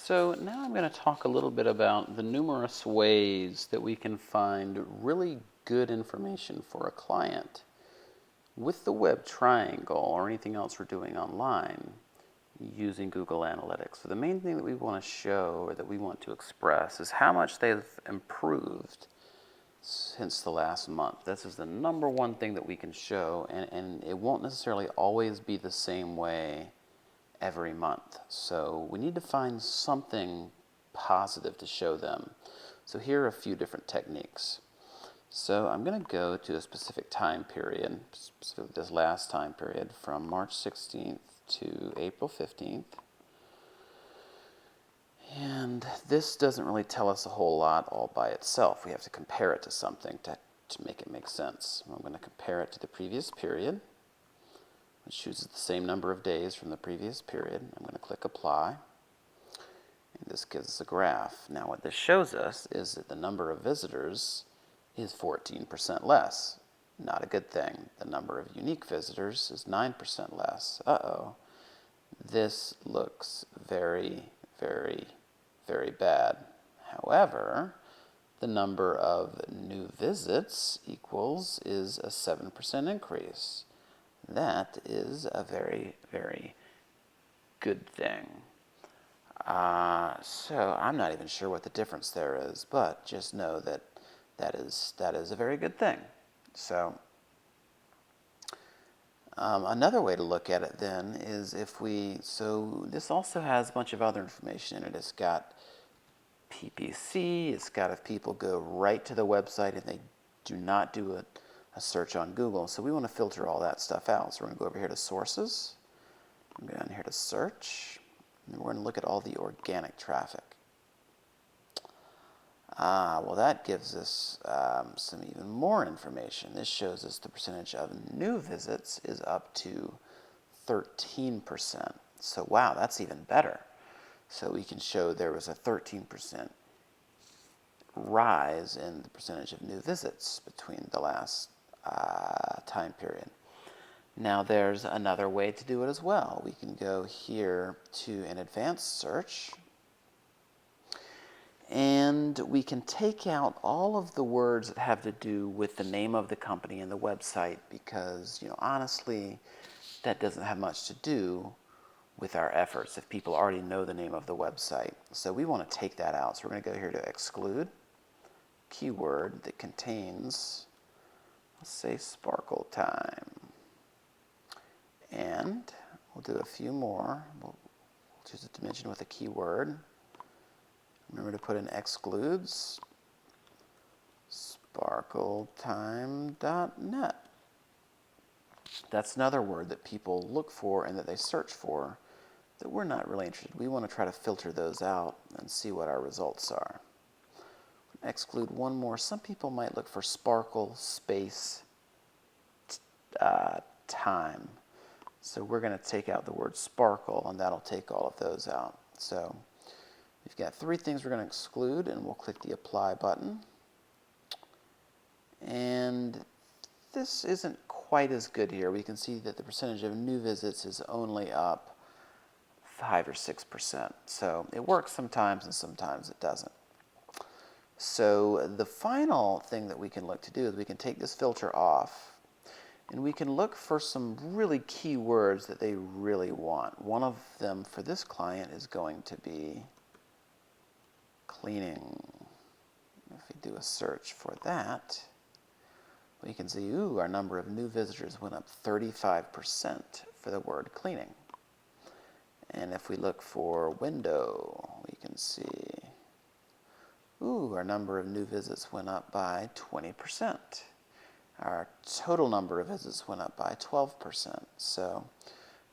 So now I'm going to talk a little bit about the numerous ways that we can find really good information for a client with the web triangle or anything else we're doing online using Google Analytics. So the main thing that we want to show or that we want to express is how much they've improved since the last month. This is the number one thing that we can show, and it won't necessarily always be the same way every month. So we need to find something positive to show them. So here are a few different techniques. So I'm going to go to a specific time period, specifically this last time period from March 16th to April 15th. And this doesn't really tell us a whole lot all by itself. We have to compare it to something to make it make sense. I'm going to compare it to the previous period, which chooses the same number of days from the previous period. I'm going to click Apply, and this gives us a graph. Now what this shows us is that the number of visitors is 14% less. Not a good thing. The number of unique visitors is 9% less. Uh-oh. This looks very, very, very bad. However, the number of new visits is a 7% increase. That is a very, very good thing. So I'm not even sure what the difference there is, but just know that that is a very good thing. So another way to look at it then is so this also has a bunch of other information in it. It's got PPC, it's got if people go right to the website and they do not do a search on Google. So we want to filter all that stuff out. So we're going to go over here to Sources, go down here to Search, and we're going to look at all the organic traffic. Well, that gives us some even more information. This shows us the percentage of new visits is up to 13%. So wow, that's even better. So we can show there was a 13% rise in the percentage of new visits between the last time period. Now there's another way to do it as well. We can go here to an advanced search, and we can take out all of the words that have to do with the name of the company and the website because, honestly, that doesn't have much to do with our efforts if people already know the name of the website. So we want to take that out. So we're going to go here to Exclude keyword that contains, let's say, Sparkle Time. And we'll do a few more. We'll choose a dimension with a keyword. Remember to put in excludes sparkletime.net. That's another word that people look for and that they search for that we're not really interested in. We want to try to filter those out and see what our results are. Exclude one more. Some people might look for sparkle space time. So we're going to take out the word sparkle, and that'll take all of those out. So we've got three things we're going to exclude, and we'll click the Apply button. And this isn't quite as good here. We can see that the percentage of new visits is only up 5 or 6%. So it works sometimes and sometimes it doesn't. So the final thing that we can look to do is we can take this filter off, and we can look for some really key words that they really want. One of them for this client is going to be cleaning. If we do a search for that, we can see, our number of new visitors went up 35% for the word cleaning. And if we look for window, we can see, our number of new visits went up by 20%. Our total number of visits went up by 12%. So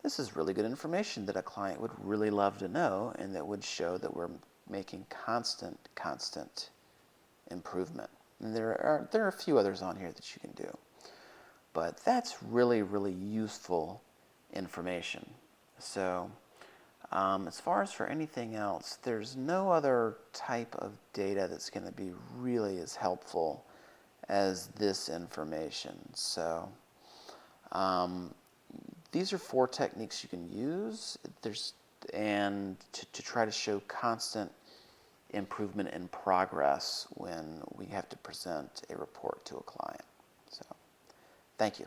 this is really good information that a client would really love to know, and that would show that we're making constant improvement. And there are a few others on here that you can do. But that's really, really useful information. So as far as for anything else, there's no other type of data that's going to be really as helpful as this information. So these are 4 techniques you can use. and to try to show constant improvement and progress when we have to present a report to a client. So, thank you.